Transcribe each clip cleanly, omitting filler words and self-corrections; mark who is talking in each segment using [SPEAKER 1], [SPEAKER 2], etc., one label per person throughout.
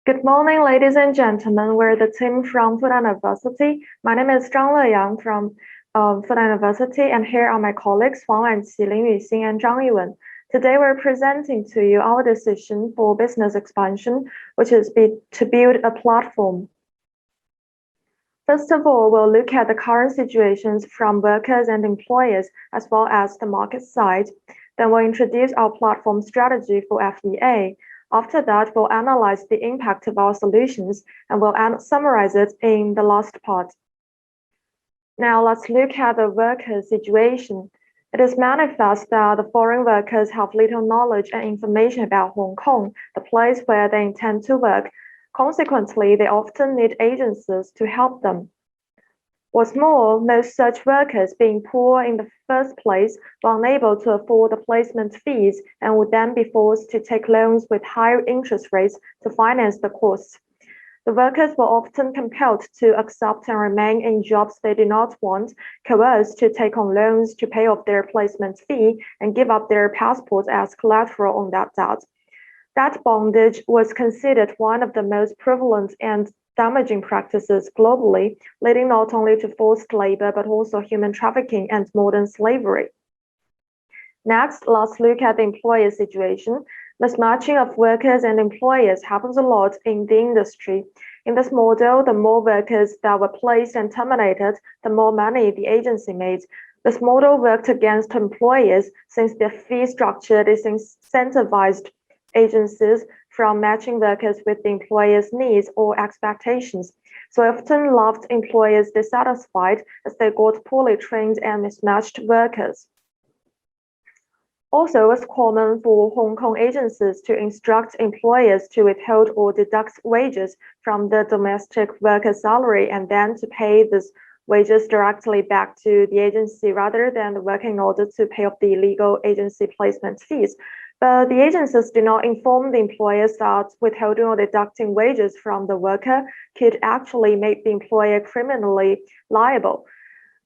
[SPEAKER 1] Good morning, ladies and gentlemen. We're the team from Fudan University. My name is Zhang Leyang from Fudan University, and here are my colleagues Huang Wanqi, Lin Yuxing, and Zhang Yuwen. Today, we're presenting to you our decision for business expansion, which is to build a platform. First of all, we'll look at the current situations from workers and employers, as well as the market side. Then we'll introduce our platform strategy for FEA. After that, we'll analyze the impact of our solutions, and we'll summarize it in the last part. Now let's look at the workers' situation. It is manifest that the foreign workers have little knowledge and information about Hong Kong, the place where they intend to work. Consequently, they often need agencies to help them. What's more, most such workers, being poor in the first place, were unable to afford the placement fees and would then be forced to take loans with higher interest rates to finance the costs. The workers were often compelled to accept and remain in jobs they did not want, coerced to take on loans to pay off their placement fee and give up their passports as collateral on that debt. That bondage was considered one of the most prevalent and damaging practices globally, leading not only to forced labor but also human trafficking and modern slavery. Next, let's look at the employer situation. Mismatching of workers and employers happens a lot in the industry. In this model, the more workers that were placed and terminated, the more money the agency made. This model worked against employers since their fee structure disincentivized agencies from matching workers with the employer's needs or expectations. So often left employers dissatisfied as they got poorly trained and mismatched workers. Also, it's common for Hong Kong agencies to instruct employers to withhold or deduct wages from the domestic worker's salary and then to pay these wages directly back to the agency rather than the worker in order to pay off the illegal agency placement fees. But the agencies did not inform the employers that withholding or deducting wages from the worker could actually make the employer criminally liable.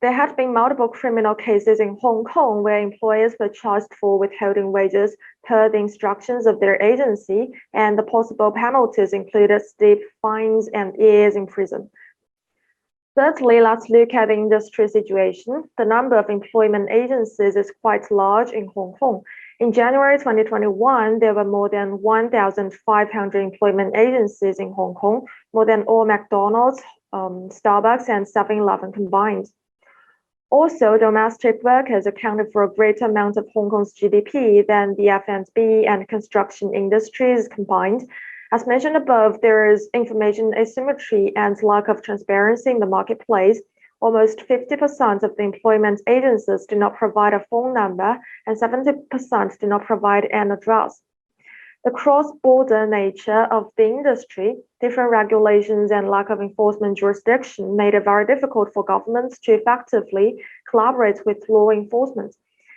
[SPEAKER 1] There had been multiple criminal cases in Hong Kong where employers were charged for withholding wages per the instructions of their agency, and the possible penalties included steep fines and years in prison. Thirdly, let's look at the industry situation. The number of employment agencies is quite large in Hong Kong. In January 2021, there were more than 1,500 employment agencies in Hong Kong, more than all McDonald's, Starbucks, and 7-Eleven combined. Also, domestic workers accounted for a greater amount of Hong Kong's GDP than the F&B and construction industries combined. As mentioned above, there is information asymmetry and lack of transparency in the marketplace. Almost 50% of the employment agencies do not provide a phone number, and 70% do not provide an address. The cross-border nature of the industry, different regulations, and lack of enforcement jurisdiction made it very difficult for governments to effectively collaborate with law enforcement.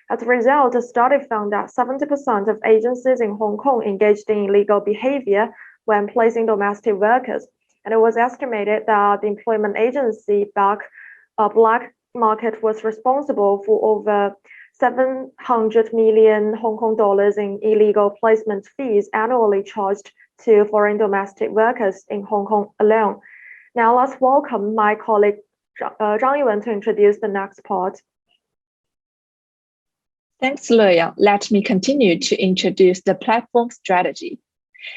[SPEAKER 1] As a result, a study found that 70% of agencies in Hong Kong engaged in illegal behavior when placing domestic workers, and it was estimated that the employment agency black market was responsible for over 700 million Hong Kong dollars in illegal placement fees annually charged to foreign domestic workers in Hong Kong alone. Now let's welcome my colleague Zhang Yuwen to introduce the next part.
[SPEAKER 2] Thanks, Leyang. Let me continue to introduce the platform strategy.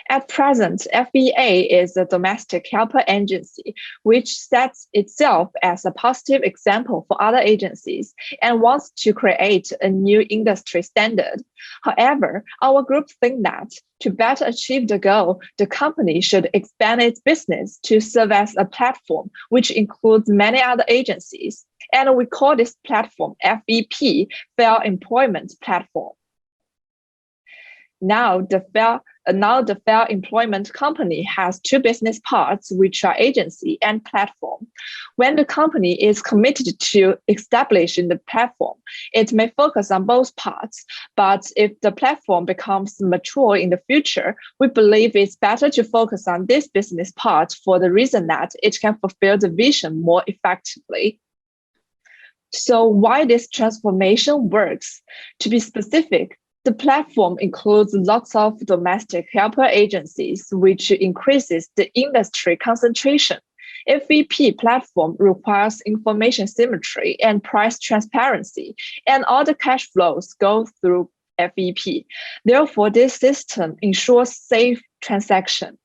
[SPEAKER 2] At present, FEA is a domestic helper agency, which sets itself as a positive example for other agencies and wants to create a new industry standard. However, our group thinks that to better achieve the goal, the company should expand its business to serve as a platform, which includes many other agencies. And we call this platform FEP, Fair Employment Platform. Now the Fair Employment Company has two business parts, which are agency and platform. When the company is committed to establishing the platform, it may focus on both parts. But if the platform becomes mature in the future, we believe it's better to focus on this business part for the reason that it can fulfill the vision more effectively. So why this transformation works? To be specific, The platform includes lots of domestic helper agencies, which increases the industry concentration. FEP platform requires information symmetry and price transparency, and all the cash flows go through FEP. Therefore, this system ensures safe transaction.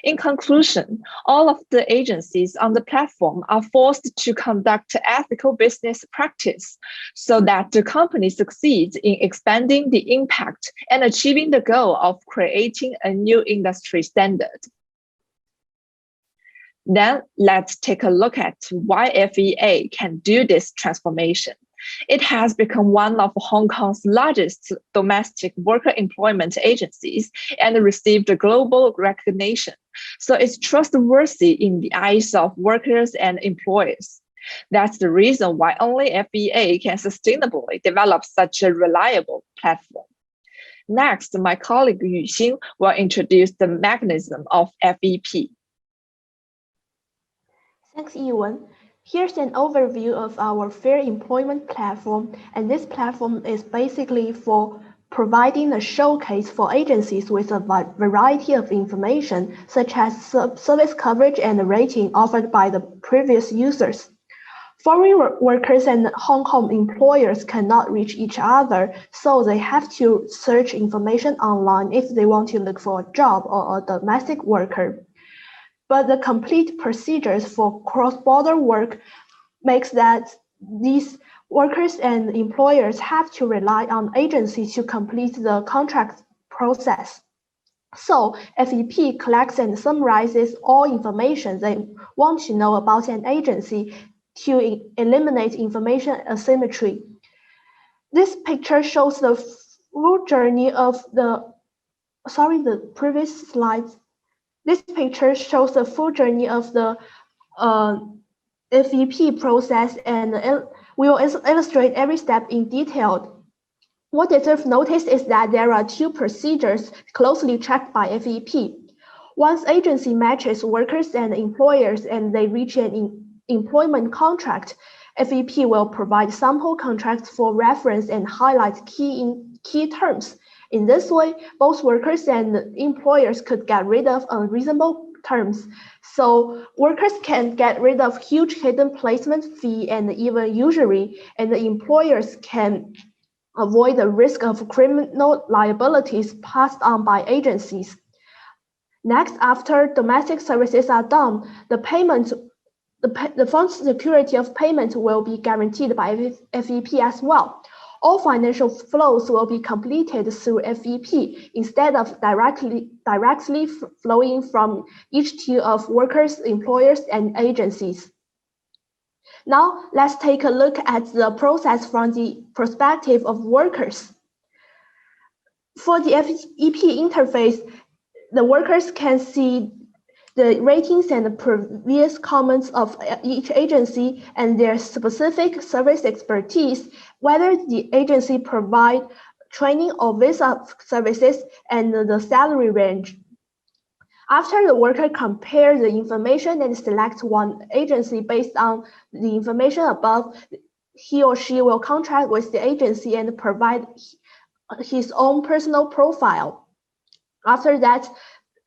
[SPEAKER 2] In conclusion, all of the agencies on the platform are forced to conduct ethical business practice so that the company succeeds in expanding the impact and achieving the goal of creating a new industry standard. Then let's take a look at why FEA can do this transformation. It has become one of Hong Kong's largest domestic worker employment agencies and received global recognition. So it's trustworthy in the eyes of workers and employers. That's the reason why only FEA can sustainably develop such a reliable platform. Next, my colleague Yu Xing will introduce the mechanism of FEP.
[SPEAKER 3] Thanks, Yiwen. Here's an overview of our fair employment platform, and this platform is basically for providing a showcase for agencies with a variety of information, such as service coverage and rating offered by the previous users. Foreign workers and Hong Kong employers cannot reach each other, so they have to search information online if they want to look for a job or a domestic worker. But the complete procedures for cross-border work makes that these workers and employers have to rely on agencies to complete the contract process. So FEP collects and summarizes all information they want to know about an agency to eliminate information asymmetry. This picture shows the full journey of the previous slides. This picture shows the full journey of the FEP process, and we will illustrate every step in detail. What deserves notice is that there are two procedures closely tracked by FEP. Once agency matches workers and employers and they reach an employment contract, FEP will provide sample contracts for reference and highlight key terms. In this way, both workers and employers could get rid of unreasonable terms. So workers can get rid of huge hidden placement fee and even usury, and the employers can avoid the risk of criminal liabilities passed on by agencies. Next, after domestic services are done, the fund's security of payment will be guaranteed by FEP as well. All financial flows will be completed through FEP instead of directly flowing from each tier of workers, employers, and agencies. Now, let's take a look at the process from the perspective of workers. For the FEP interface, the workers can see the ratings and the previous comments of each agency and their specific service expertise, whether the agency provide training or visa services, and the salary range. After the worker compares the information and selects one agency based on the information above, he or she will contract with the agency and provide his own personal profile. After that,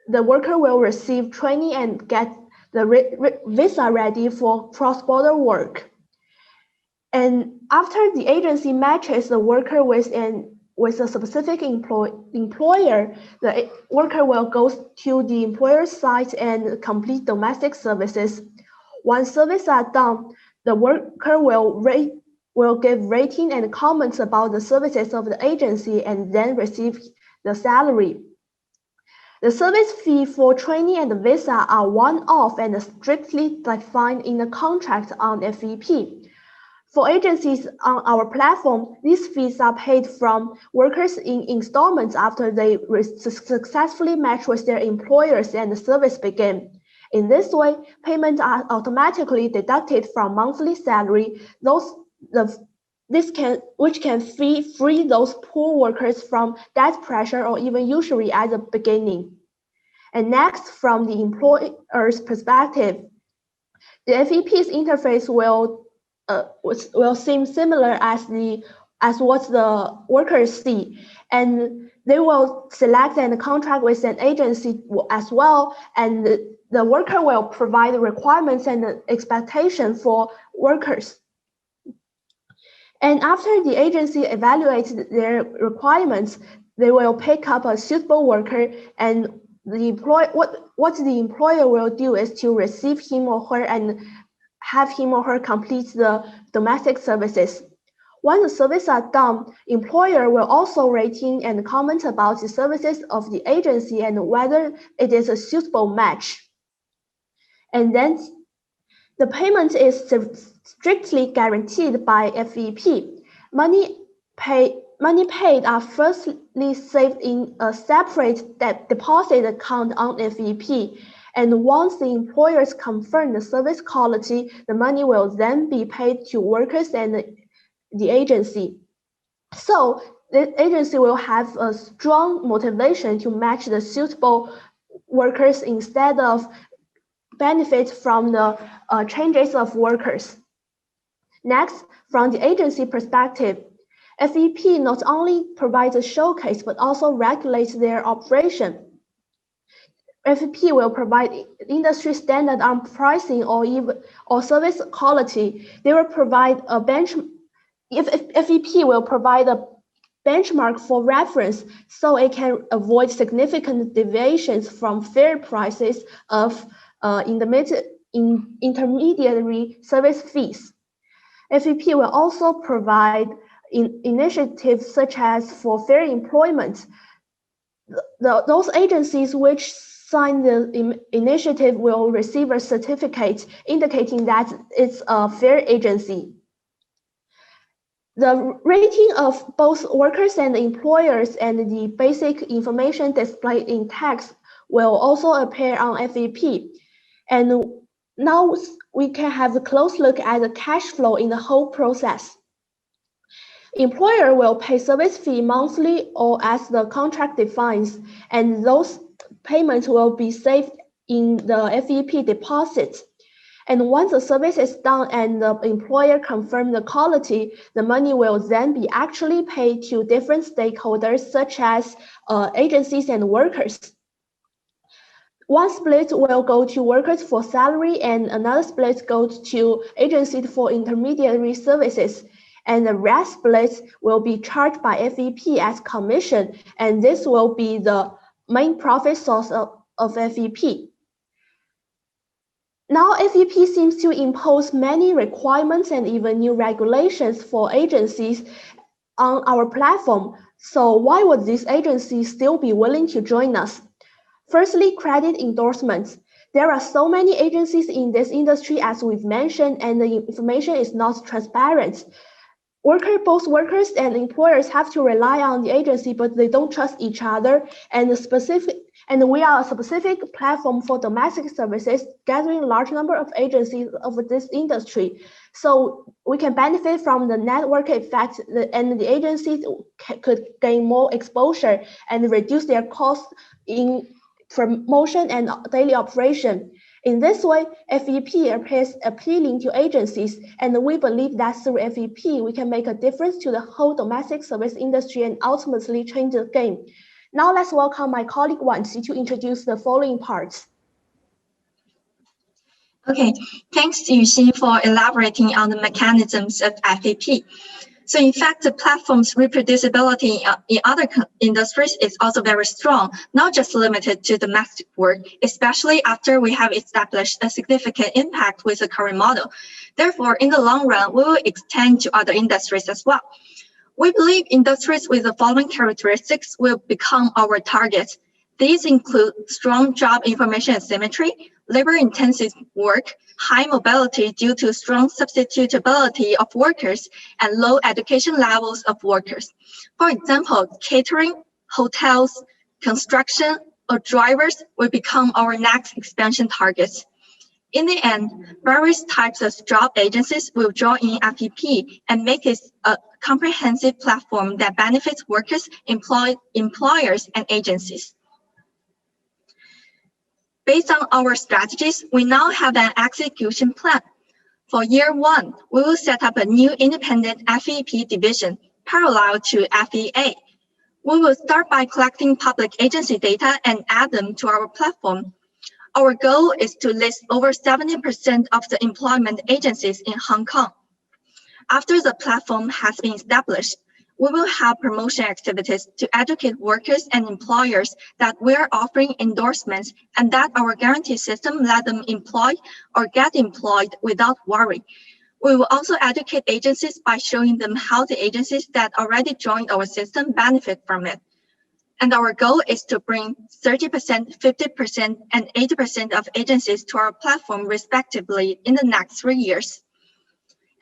[SPEAKER 3] the worker will receive training and get the visa ready for cross-border work. And after the agency matches the worker with a specific employer, the worker will go to the employer's site and complete domestic services. Once services are done, the worker will give rating and comments about the services of the agency and then receive the salary. The service fee for training and visa are one-off and strictly defined in the contract on FEP. For agencies on our platform, these fees are paid from workers in installments after they successfully match with their employers and the service begin. In this way, payments are automatically deducted from monthly salary, which can free those poor workers from debt pressure or even usury at the beginning. And next, from the employer's perspective, the FEP's interface will seem similar as what the workers see. and they will select and contract with an agency as well, and the worker will provide requirements and expectation for workers. And after the agency evaluates their requirements, they will pick up a suitable worker, and what the employer will do is to receive him or her and have him or her complete the domestic services. Once the services are done, employer will also rating and comment about the services of the agency and whether it is a suitable match. And then the payment is strictly guaranteed by FEP. Money paid are firstly saved in a separate deposit account on FEP. And once the employers confirm the service quality, the money will then be paid to workers and the agency. So the agency will have a strong motivation to match the suitable workers instead of benefit from the changes of workers. Next, from the agency perspective, FEP not only provides a showcase but also regulates their operation. FEP will provide industry standard on pricing or service quality. They will provide a FEP will provide a benchmark for reference so it can avoid significant deviations from fair prices of intermediary service fees. FEP will also provide initiatives such as for fair employment. Those agencies which sign the initiative will receive a certificate indicating that it's a fair agency. The rating of both workers and employers and the basic information displayed in text will also appear on FEP. And now we can have a close look at the cash flow in the whole process. Employer will pay service fee monthly or as the contract defines, and those payments will be saved in the FEP deposit. And once the service is done and the employer confirms the quality, the money will then be actually paid to different stakeholders such as agencies and workers. One split will go to workers for salary and another split goes to agencies for intermediary services. And the rest split will be charged by FEP as commission, and this will be the main profit source of FEP. Now, FEP seems to impose many requirements and even new regulations for agencies on our platform. So why would these agencies still be willing to join us? Firstly, credit endorsements. There are so many agencies in this industry, as we've mentioned, and the information is not transparent. Both workers and employers have to rely on the agency, but they don't trust each other. And we are a specific platform for domestic services, gathering a large number of agencies of this industry. So we can benefit from the network effect, and the agencies could gain more exposure and reduce their costs in promotion and daily operation. In this way, FEP appears appealing to agencies, and we believe that through FEP, we can make a difference to the whole domestic service industry and ultimately change the game. Now let's welcome my colleague Wanqi to introduce the following parts.
[SPEAKER 4] Okay, thanks to Yuxin for elaborating on the mechanisms of FEP. So in fact, the platform's reproducibility in other industries is also very strong, not just limited to domestic work, especially after we have established a significant impact with the current model. Therefore, in the long run, we will extend to other industries as well. We believe industries with the following characteristics will become our target. These include strong job information asymmetry, labor-intensive work, high mobility due to strong substitutability of workers, and low education levels of workers. For example, catering, hotels, construction, or drivers will become our next expansion targets. In the end, various types of job agencies will join in FEP and make it a comprehensive platform that benefits workers, employers, and agencies. Based on our strategies, we now have an execution plan. For year one, we will set up a new independent FEP division parallel to FEA. We will start by collecting public agency data and add them to our platform. Our goal is to list over 70% of the employment agencies in Hong Kong. After the platform has been established, we will have promotion activities to educate workers and employers that we are offering endorsements and that our guarantee system let them employ or get employed without worry. We will also educate agencies by showing them how the agencies that already joined our system benefit from it. And our goal is to bring 30%, 50%, and 80% of agencies to our platform respectively in the next 3 years.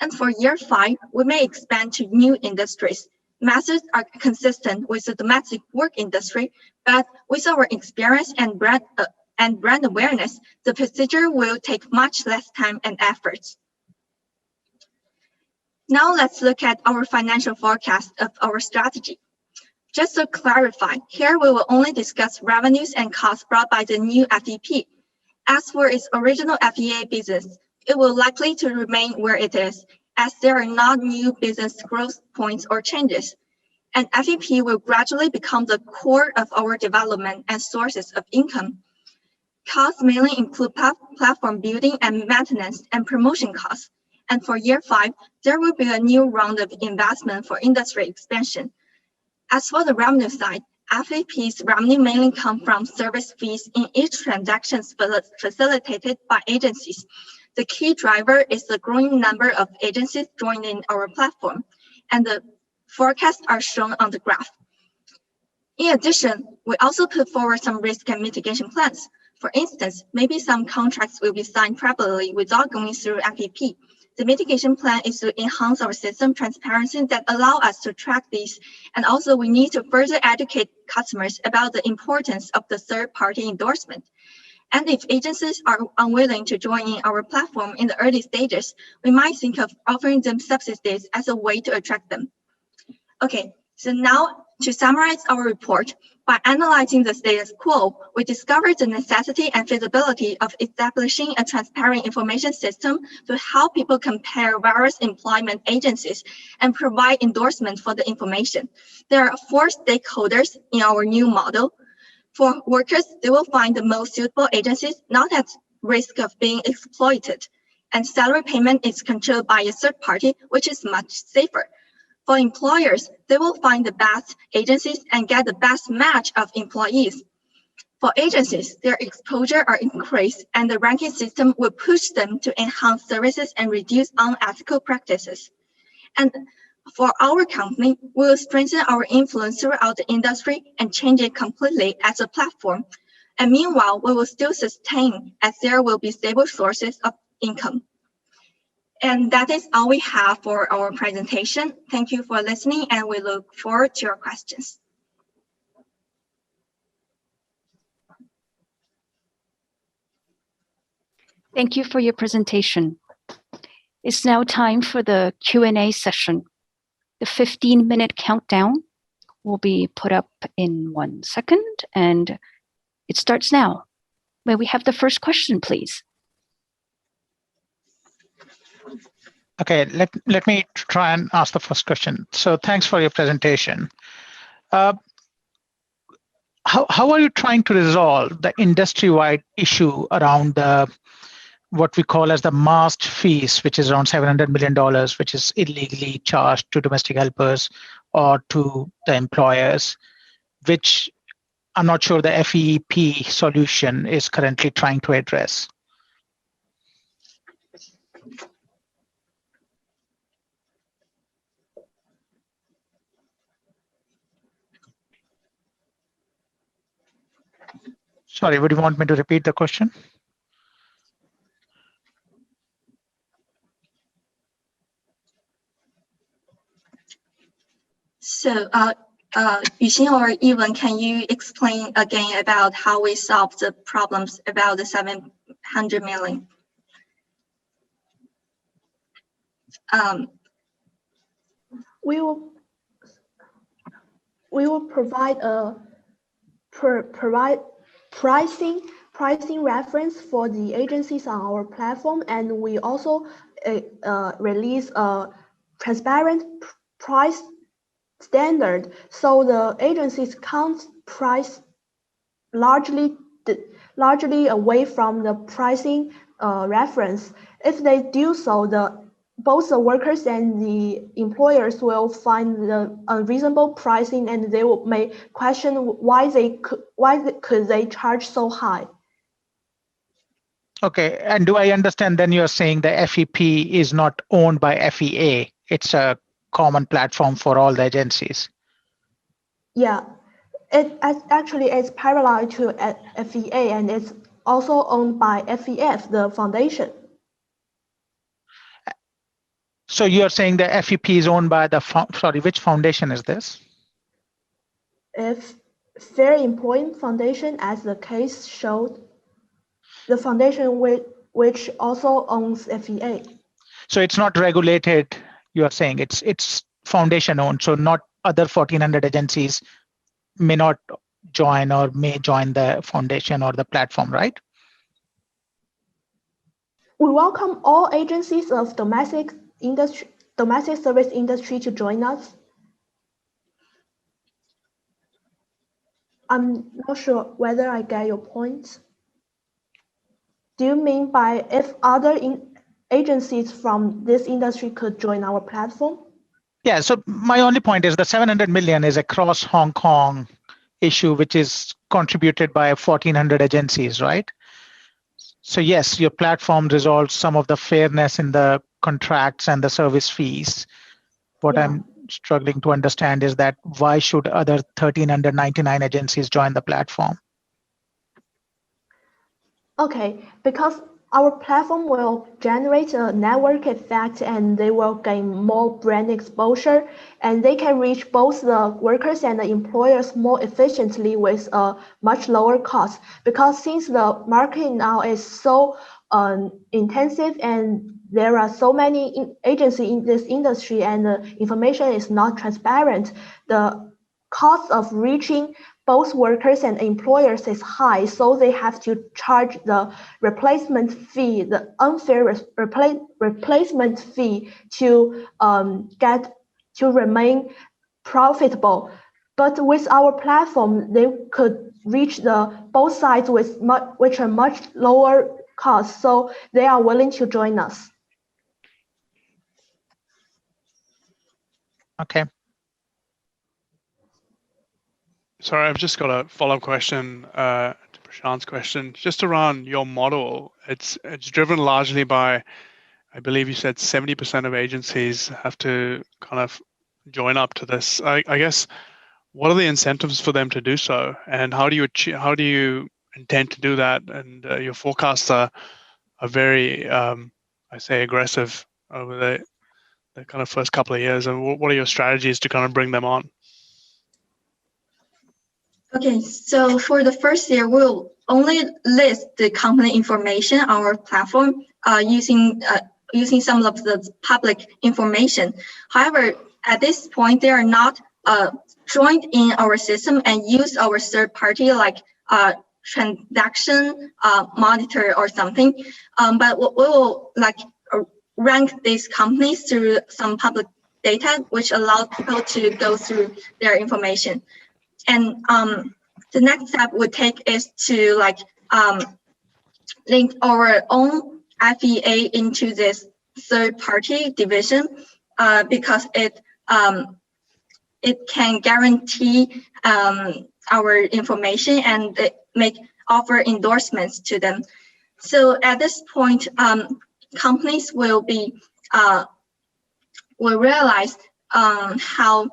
[SPEAKER 4] And for year 5, we may expand to new industries. Methods are consistent with the domestic work industry, but with our experience and brand awareness, the procedure will take much less time and efforts. Now let's look at our financial forecast of our strategy. Just to clarify, here we will only discuss revenues and costs brought by the new FEP. As for its original FEA business, it will likely to remain where it is, as there are not new business growth points or changes. And FEP will gradually become the core of our development and sources of income. Costs mainly include platform building and maintenance and promotion costs. And for year 5, there will be a new round of investment for industry expansion. As for the revenue side, FEP's revenue mainly come from service fees in each transaction facilitated by agencies. The key driver is the growing number of agencies joining our platform, and the forecasts are shown on the graph. In addition, we also put forward some risk and mitigation plans. For instance, maybe some contracts will be signed privately without going through FEP. The mitigation plan is to enhance our system transparency that allow us to track these, and also we need to further educate customers about the importance of the third-party endorsement. And if agencies are unwilling to join in our platform in the early stages, we might think of offering them subsidies as a way to attract them. Okay, so now to summarize our report, by analyzing the status quo, we discovered the necessity and feasibility of establishing a transparent information system to help people compare various employment agencies and provide endorsement for the information. There are 4 stakeholders in our new model. For workers, they will find the most suitable agencies not at risk of being exploited, and salary payment is controlled by a third party, which is much safer. For employers, they will find the best agencies and get the best match of employees. For agencies, their exposure are increased and the ranking system will push them to enhance services and reduce unethical practices. And for our company, we will strengthen our influence throughout the industry and change it completely as a platform. And meanwhile, we will still sustain as there will be stable sources of income. And that is all we have for our presentation. Thank you for listening, and we look forward to your questions.
[SPEAKER 5] Thank you for your presentation. It's now time for the Q&A session. The 15-minute countdown will be put up in 1 second, and it starts now. May we have the first question, please?
[SPEAKER 6] Okay, let me try and ask the first question. So thanks for your presentation. How are you trying to resolve the industry-wide issue around what we call as the masked fees, which is around $700 million, which is illegally charged to domestic helpers or to the employers, which I'm not sure the FEP solution is currently trying to address? Sorry, would you want me to repeat the question?
[SPEAKER 4] So, Yuxin or Evan, can you explain again about how we solve the problems about the 700 million?
[SPEAKER 3] We will provide a pricing reference for the agencies on our platform, and we also release a transparent price standard, so the agencies can't price largely away from the pricing reference. If they do so, both the workers and the employers will find the unreasonable pricing, and they may question why could they charge so high.
[SPEAKER 6] Okay, and do I understand then you're saying the FEP is not owned by FEA? It's a common platform for all the agencies.
[SPEAKER 3] Yeah, actually it's parallel to FEA, and it's also owned by FEF, the foundation.
[SPEAKER 6] So you're saying the FEP is owned by the, which foundation is this?
[SPEAKER 3] Very important foundation, as the case showed. The foundation which also owns FEA.
[SPEAKER 6] So it's not regulated, you are saying it's foundation owned, so not other 1400 agencies may not join or may join the foundation or the platform, right?
[SPEAKER 3] We welcome all agencies of domestic service industry to join us. I'm not sure whether I get your point. Do you mean by if other agencies from this industry could join our platform?
[SPEAKER 6] Yeah, so my only point is the 700 million is across Hong Kong issue, which is contributed by 1400 agencies, right? So yes, your platform resolves some of the fairness in the contracts and the service fees. What I'm struggling to understand is that why should other 1399 agencies join the platform?
[SPEAKER 3] Okay, because our platform will generate a network effect, and they will gain more brand exposure, and they can reach both the workers and the employers more efficiently with a much lower cost. Because since the market now is so intensive and there are so many agencies in this industry and the information is not transparent, the cost of reaching both workers and employers is high, so they have to charge the replacement fee, the unfair replacement fee to remain profitable. But with our platform, they could reach both sides with which are much lower cost, so they are willing to join us.
[SPEAKER 6] Okay.
[SPEAKER 7] Sorry, I've just got a follow-up question to Prashant's question, just around your model. It's driven largely by, I believe you said 70% of agencies have to kind of join up to this. I guess, what are the incentives for them to do so, and how do you intend to do that? And your forecasts are very, I say, aggressive over the kind of first couple of years. And what are your strategies to kind of bring them on?
[SPEAKER 4] Okay, so for the first year, we'll only list the company information on our platform using some of the public information. However, at this point, they are not joined in our system and use our third party like transaction monitor or something. But we will rank these companies through some public data, which allows people to go through their information. And the next step we take is to link our own FEA into this third-party division because it can guarantee our information and offer endorsements to them. So at this point, companies will realize how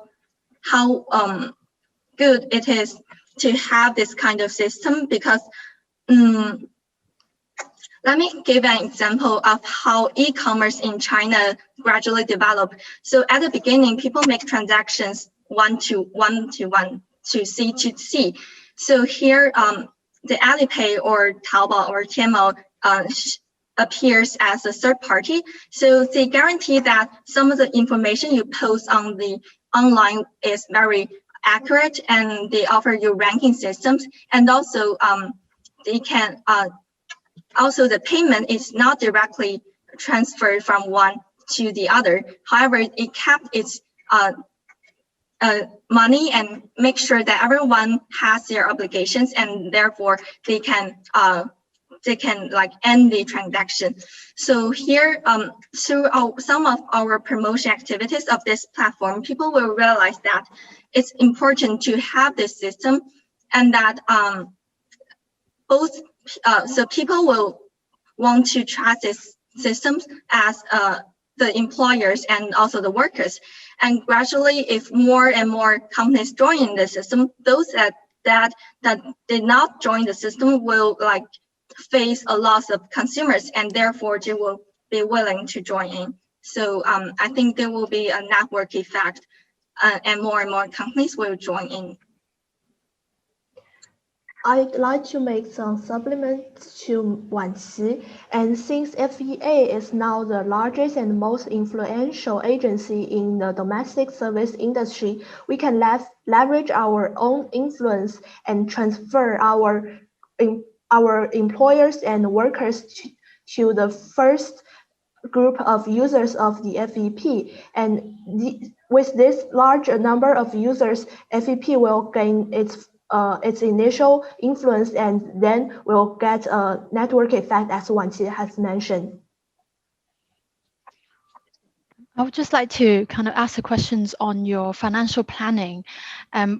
[SPEAKER 4] good it is to have this kind of system, because let me give an example of how e-commerce in China gradually developed. So at the beginning, people make transactions one-to-one, to C to C. So here, the Alipay or Taobao or Tmall appears as a third party. So they guarantee that some of the information you post on the online is very accurate, and they offer you ranking systems, and also they can also the payment is not directly transferred from one to the other. However, it kept its money and make sure that everyone has their obligations, and therefore they can like end the transaction. So here, through some of our promotion activities of this platform, people will realize that it's important to have this system, and that so people will want to trust this systems as the employers and also the workers. And gradually, if more and more companies join in the system, those that did not join the system will like face a loss of consumers, and therefore they will be willing to join in. So I think there will be a network effect, and more companies will join in.
[SPEAKER 3] I'd like to make some supplements to Wanqi. And since FEA is now the largest and most influential agency in the domestic service industry, we can leverage our own influence and transfer our employers and workers to the first group of users of the FEP. And with this large number of users, FEP will gain its initial influence, and then we'll get a network effect, as Wanqi has mentioned.
[SPEAKER 8] I would just like to kind of ask the questions on your financial planning.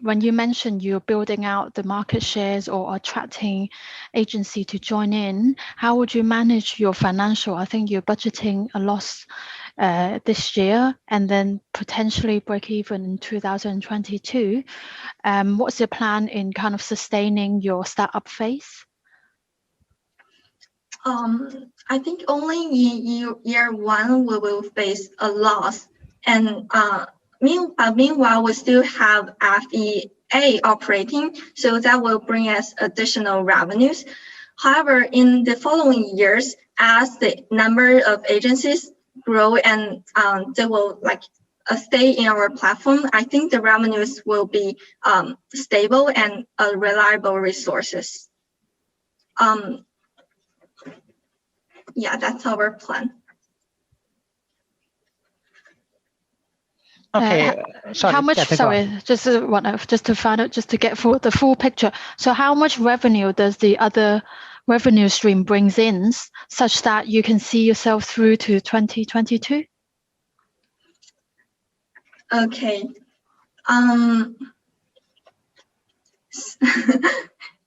[SPEAKER 8] When you mentioned you're building out the market shares or attracting agency to join in, how would you manage your financial? I think you're budgeting a loss this year and then potentially break even in 2022. What's your plan in kind of sustaining your startup phase?
[SPEAKER 4] I think only in year one we will face a loss, and meanwhile we still have FEA operating, so that will bring us additional revenues. However, in the following years, as the number of agencies grow and they will like stay in our platform, I think the revenues will be stable and reliable resources. Yeah, that's our plan.
[SPEAKER 6] Okay, sorry.
[SPEAKER 8] How much? Sorry, just to find out, just to get the full picture. So, how much revenue does the other revenue stream brings in, such that you can see yourself through to 2022?
[SPEAKER 4] Okay.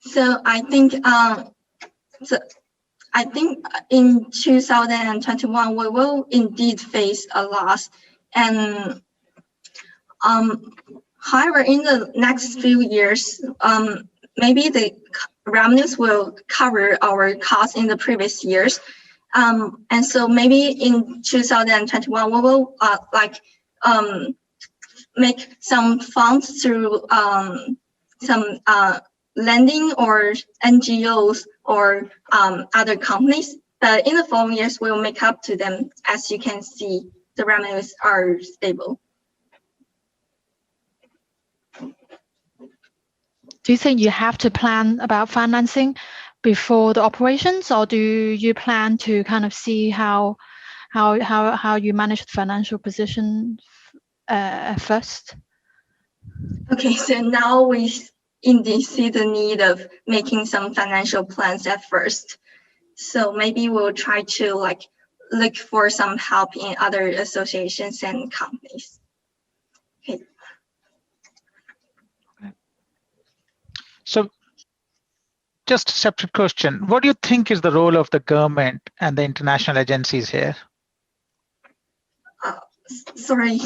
[SPEAKER 4] So I think in 2021 we will indeed face a loss, and however, in the next few years, maybe the revenues will cover our costs in the previous years, and so maybe in 2021 we will make some funds through some lending or NGOs or other companies, but in the following years we'll make up to them. As you can see, the revenues are stable.
[SPEAKER 8] Do you think you have to plan about financing before the operations, or do you plan to kind of see how you manage the financial position first?
[SPEAKER 4] Okay, so now we indeed see the need of making some financial plans at first. So maybe we'll try to like look for some help in other associations and companies. Okay.
[SPEAKER 6] So just a separate question. What do you think is the role of the government and the international agencies here?
[SPEAKER 4] Sorry,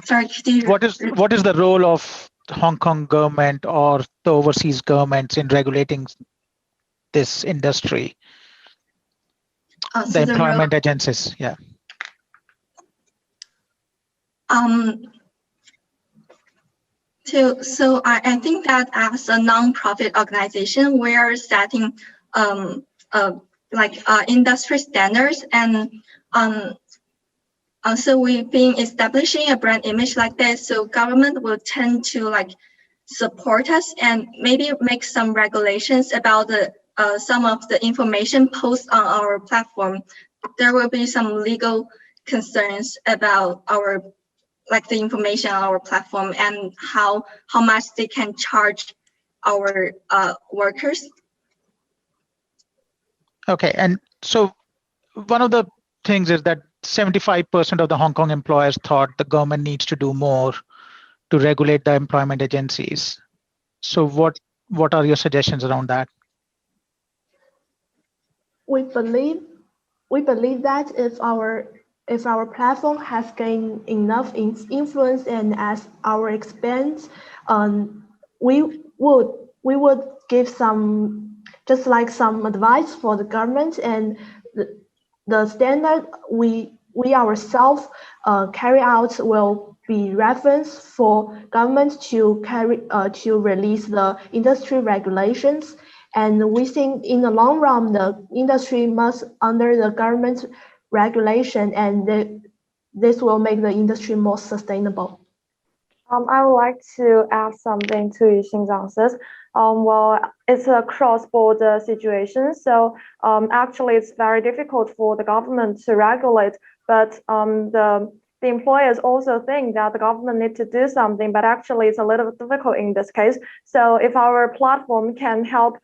[SPEAKER 4] could you...
[SPEAKER 6] What is the role of the Hong Kong government or the overseas governments in regulating this industry? The employment agencies, yeah.
[SPEAKER 4] So I think that as a non-profit organization, we are setting industry standards, and so we've been establishing a brand image like this. So government will tend to like support us and maybe make some regulations about the some of the information posted on our platform. There will be some legal concerns about our like the information on our platform and how much they can charge our workers.
[SPEAKER 6] Okay, and so one of the things is that 75% of the Hong Kong employers thought the government needs to do more to regulate the employment agencies. So what are your suggestions around that?
[SPEAKER 3] We believe that if our platform has gained enough influence and as our expands, we would give some advice for the government, and the standard we ourselves carry out will be reference for government to release the industry regulations. And we think in the long run, the industry must under the government regulation, and this will make the industry more sustainable.
[SPEAKER 1] I would like to add something to Yuxin's answers. Well, it's a cross-border situation, so actually it's very difficult for the government to regulate, but the employers also think that the government needs to do something, but actually it's a little bit difficult in this case. So if our platform can help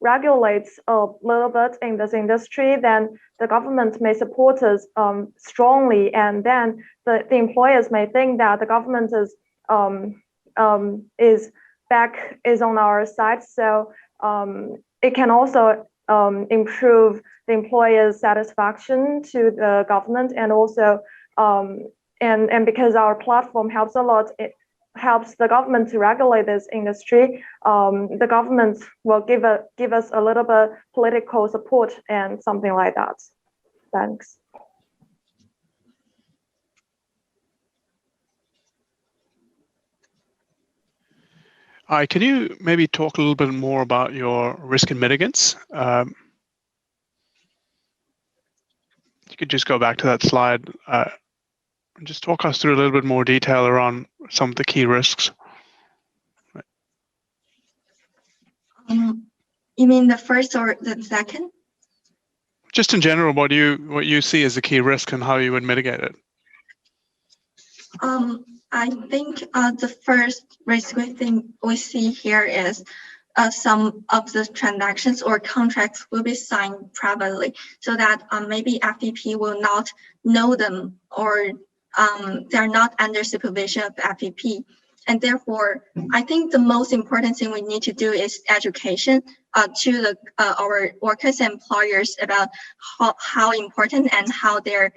[SPEAKER 1] regulate a little bit in this industry, then the government may support us strongly, and then the employers may think that the government is on our side. So it can also improve the employer's satisfaction to the government, and also and because our platform helps a lot, it helps the government to regulate this industry. The government will give us a little bit political support and something like that. Thanks.
[SPEAKER 7] Hi, can you maybe talk a little bit more about your risk and mitigants? You could just go back to that slide and just talk us through a little bit more detail around some of the key risks.
[SPEAKER 4] You mean the first or the second?
[SPEAKER 7] Just in general, what you see as a key risk and how you would mitigate it.
[SPEAKER 4] I think the first risk we see here is some of the transactions or contracts will be signed privately, so that maybe FEP will not know them, or they're not under supervision of FEP. And therefore, I think the most important thing we need to do is education to our workers and employers about how important and how they're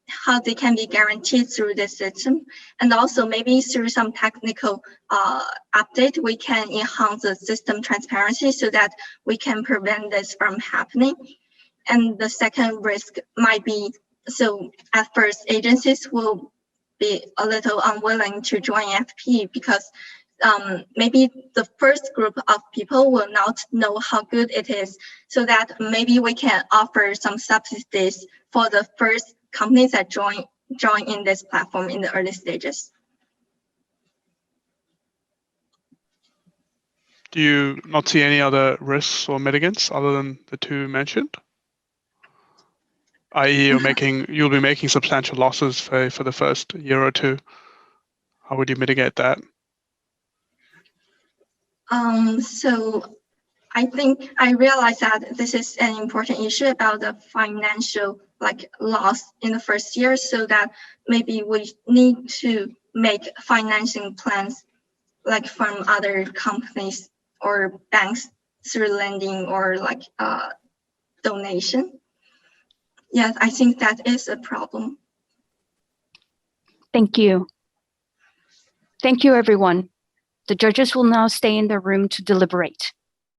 [SPEAKER 4] how they can be guaranteed through this system. And also maybe through some technical update, we can enhance the system transparency so that we can prevent this from happening. And the second risk might be, so at first agencies will be a little unwilling to join FP because maybe the first group of people will not know how good it is, so that maybe we can offer some subsidies for the first companies that join in this platform in the early stages.
[SPEAKER 7] Do you not see any other risks or mitigants other than the two mentioned? i.e. you'll be making substantial losses for the first year or two. How would you mitigate that?
[SPEAKER 4] So I think I realize that this is an important issue about the financial loss in the first year, so that maybe we need to make financing plans from other companies or banks through lending or donation. Yes, I think that is a problem.
[SPEAKER 5] Thank you. Thank you, everyone. The judges will now stay in the room to deliberate.